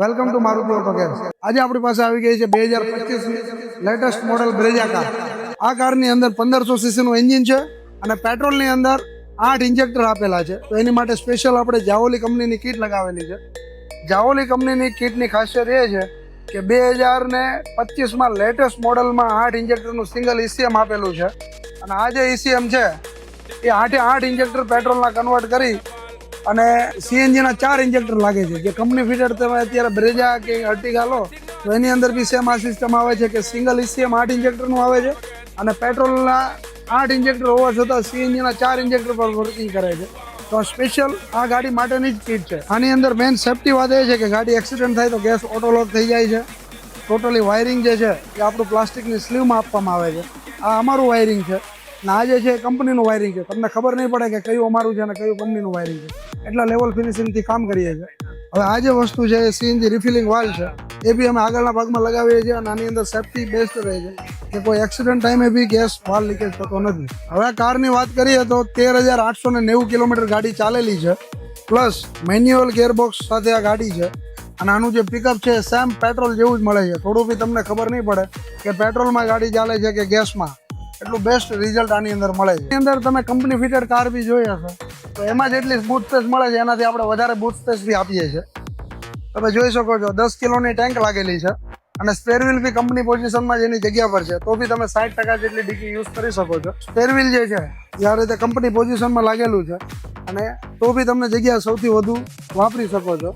Welcome to Maruti auto care. આજે આપણી પાસે આવી ગઈ છે 2025 લેટેસ્ટ મોડેલ બ્રેઝા કાર. આ કારની અંદર 1500 સીસીનું એન્જિન છે અને પેટ્રોલની અંદર 8 ઇન્જેક્ટર આપેલા છે. તો એની માટે સ્પેશિયલ આપણે જાવોલી કંપનીની કીટ લગાવેલી છે. જાવોલી કંપનીની કીટની ખાસિયત એ છે કે 2025માં લેટેસ્ટ મોડેલમાં 8 ઇન્જેક્ટરનું સિંગલ ECM આપેલું છે અને આ જે ECM છે એ 8 ઇન્જેક્ટર પેટ્રોલના કન્વર્ટ કરી અને CNGના 4 ઇન્જેક્ટર લાગે છે. જે કંપની ફિટેડ તમે અત્યારે બ્રેઝા કે અર્ટિગા લો તો એની અંદર બી સેમ આ સિસ્ટમ આવે છે કે સિંગલ ECM 8 ઇન્જેક્ટરનું આવે છે અને પેટ્રોલના 8 ઇન્જેક્ટર હોવા છતાં CNGના 4 ઇન્જેક્ટર પર વર્કિંગ કરે છે. તો સ્પેશિયલ આ ગાડી માટેની જ કીટ છે. આની અંદર મેઇન સેફ્ટી વાત એ છે કે ગાડી એક્સિડન્ટ થાય તો ગેસ ઓટોલોક થઈ જાય છે. ટોટલી વાયરિંગ જે છે એ આપણું પ્લાસ્ટિકની સ્લીવમાં આપવામાં આવે છે. આ અમારું વાયરિંગ છે અને આ જે છે એ કંપનીનું વાયરિંગ છે. તમને ખબર નહીં પડે કે કયું અમારું છે અને કયું કંપનીનું વાયરિંગ છે. એટલા લેવલ ફિનિશિંગથી કામ કરીએ છીએ. હવે આ જે વસ્તુ છે એ CNG રિફિલિંગ વાલ્વ છે એ બી અમે આગળના ભાગમાં લગાવીએ છીએ અને આની અંદર સેફ્ટી બેસ્ટ રહે છે કે કોઈ એક્સિડન્ટ ટાઈમે બી ગેસ વાલ્વ લીકેજ થતો નથી. હવે આ કારની વાત કરીએ તો 13,890 કિલોમીટર ગાડી ચાલેલી છે, પ્લસ મેન્યુઅલ ગિયરબોક્સ સાથે આ ગાડી છે અને આનું જે પિકઅપ છે સેમ પેટ્રોલ જેવું જ મળે છે. થોડું બી તમને ખબર નહીં પડે કે પેટ્રોલમાં ગાડી ચાલે છે કે ગેસમાં. એટલું બેસ્ટ રિઝલ્ટ આની અંદર મળે છે. એની અંદર તમે કંપની ફિટેડ કાર બી જોઈ હશે તો એમાં જેટલી બૂટ સ્પેસ મળે છે એનાથી આપણે વધારે બૂટ સ્પેસ બી આપીએ છીએ. તમે જોઈ શકો છો 10 કિલોની ટેન્ક લાગેલી છે અને સ્પેર વ્હીલ બી કંપની પોઝિશનમાં જેની જગ્યા પર છે તો બી તમે 60% જેટલી ડીકી યુઝ કરી શકો છો. સ્પેર વ્હીલ જે છે એ આ રીતે કંપની પોઝિશનમાં લાગેલું છે અને તો બી તમને જગ્યા સૌથી વધુ વાપરી શકો છો.